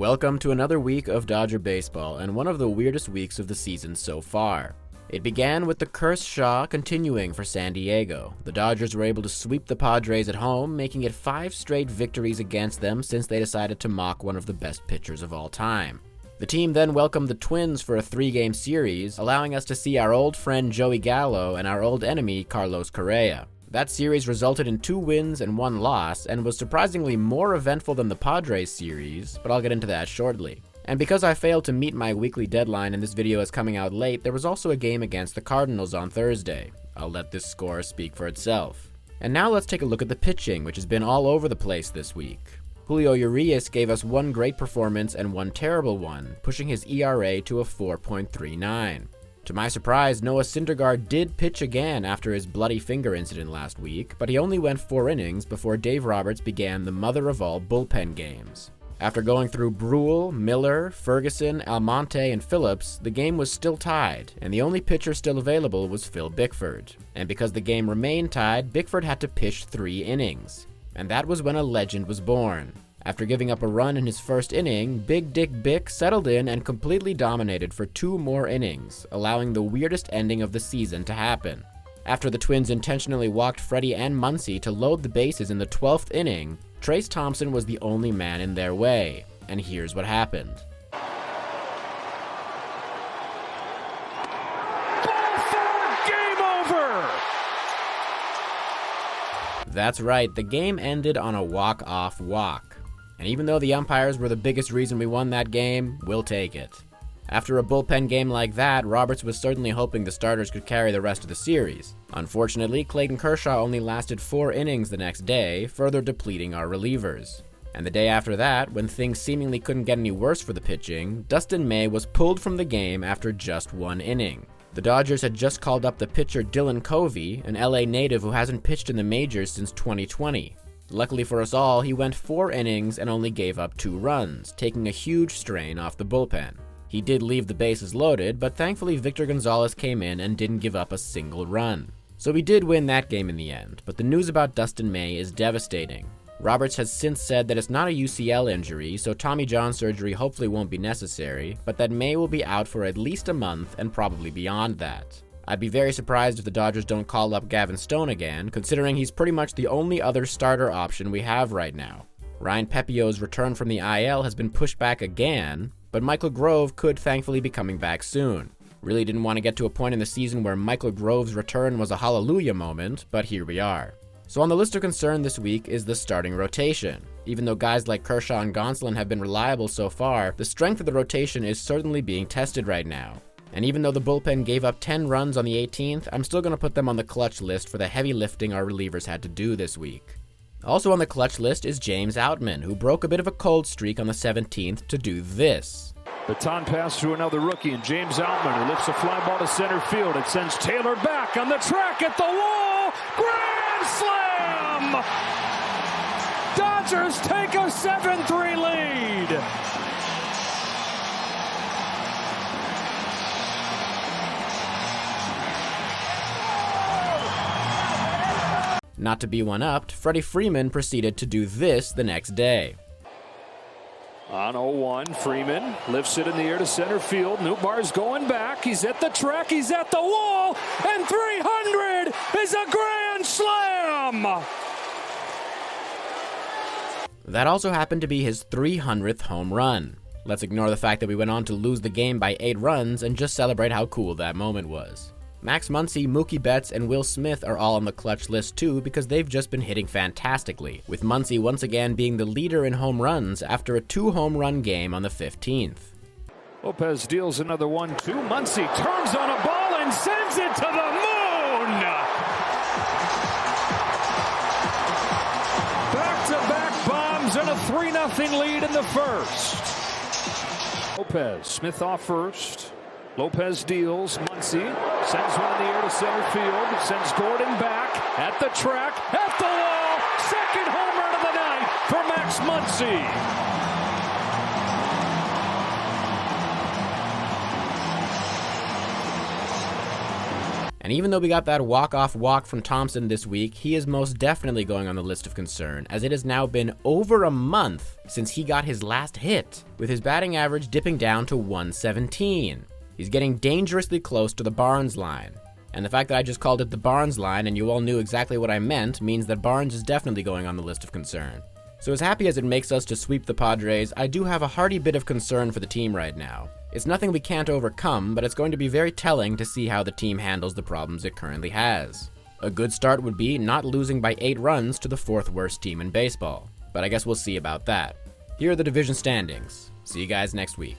Welcome to another week of Dodger baseball, and one of the weirdest weeks of the season so far. It began with the cursed Shaw continuing for San Diego. The Dodgers were able to sweep the Padres at home, making it 5 straight victories against them since they decided to mock one of the best pitchers of all time. The team then welcomed the Twins for a 3-game series, allowing us to see our old friend Joey Gallo and our old enemy Carlos Correa. That series resulted in 2 wins and 1 loss, and was surprisingly more eventful than the Padres series, but I'll get into that shortly. And because I failed to meet my weekly deadline and this video is coming out late, there was also a game against the Cardinals on Thursday. I'll let this score speak for itself. And now let's take a look at the pitching, which has been all over the place this week. Julio Urias gave us 1 great performance and 1 terrible one, pushing his ERA to a 4.39. To my surprise, Noah Syndergaard did pitch again after his bloody finger incident last week, but he only went 4 innings before Dave Roberts began the mother of all bullpen games. After going through Brule, Miller, Ferguson, Almonte, and Phillips, the game was still tied, and the only pitcher still available was Phil Bickford. And because the game remained tied, Bickford had to pitch 3 innings. And that was when a legend was born. After giving up a run in his first inning, Big Dick Bick settled in and completely dominated for 2 more innings, allowing the weirdest ending of the season to happen. After the Twins intentionally walked Freddie and Muncy to load the bases in the 12th inning, Trayce Thompson was the only man in their way. And here's what happened. Game over! That's right, the game ended on a walk-off walk. And even though the umpires were the biggest reason we won that game, we'll take it. After a bullpen game like that, Roberts was certainly hoping the starters could carry the rest of the series. Unfortunately, Clayton Kershaw only lasted 4 innings the next day, further depleting our relievers. And the day after that, when things seemingly couldn't get any worse for the pitching, Dustin May was pulled from the game after just 1 inning. The Dodgers had just called up the pitcher Dylan Covey, an LA native who hasn't pitched in the majors since 2020. Luckily for us all, he went 4 innings and only gave up 2 runs, taking a huge strain off the bullpen. He did leave the bases loaded, but thankfully Victor Gonzalez came in and didn't give up a single run. So we did win that game in the end, but the news about Dustin May is devastating. Roberts has since said that it's not a UCL injury, so Tommy John surgery hopefully won't be necessary, but that May will be out for at least a month and probably beyond that. I'd be very surprised if the Dodgers don't call up Gavin Stone again, considering he's pretty much the only other starter option we have right now. Ryan Pepio's return from the IL has been pushed back again, but Michael Grove could thankfully be coming back soon. Really didn't want to get to a point in the season where Michael Grove's return was a hallelujah moment, but here we are. So on the list of concern this week is the starting rotation. Even though guys like Kershaw and Gonsolin have been reliable so far, the strength of the rotation is certainly being tested right now. And even though the bullpen gave up 10 runs on the 18th, I'm still going to put them on the clutch list for the heavy lifting our relievers had to do this week. Also on the clutch list is James Outman, who broke a bit of a cold streak on the 17th to do this. Baton pass to another rookie, and James Outman, who lifts a fly ball to center field. It sends Taylor back on the track at the wall. Grand slam! Dodgers take a 7-3 lead. Not to be one-upped, Freddie Freeman proceeded to do this the next day. On 0-1, Freeman lifts it in the air to center field. Newbar's going back. He's at the track. He's at the wall. And 300 is a grand slam! That also happened to be his 300th home run. Let's ignore the fact that we went on to lose the game by 8 runs and just celebrate how cool that moment was. Max Muncy, Mookie Betts, and Will Smith are all on the clutch list too because they've just been hitting fantastically, with Muncy once again being the leader in home runs after a 2-home run game on the 15th. Lopez deals another 1-2. Muncy turns on a ball and sends it to the moon! Back-to-back bombs and a 3-0 lead in the first. Lopez, Smith off first. Lopez deals, Muncy sends one in the air to center field, sends Gordon back at the track, at the wall, second home run of the night for Max Muncy. And And even though we got that walk-off walk from Thompson this week, he is most definitely going on the list of concern, as it has now been over a month since he got his last hit, with his batting average dipping down to 117. He's getting dangerously close to the Barnes line. And the fact that I just called it the Barnes line and you all knew exactly what I meant means that Barnes is definitely going on the list of concern. So as happy as it makes us to sweep the Padres, I do have a hearty bit of concern for the team right now. It's nothing we can't overcome, but it's going to be very telling to see how the team handles the problems it currently has. A good start would be not losing by 8 runs to the 4th worst team in baseball, but I guess we'll see about that. Here are the division standings. See you guys next week.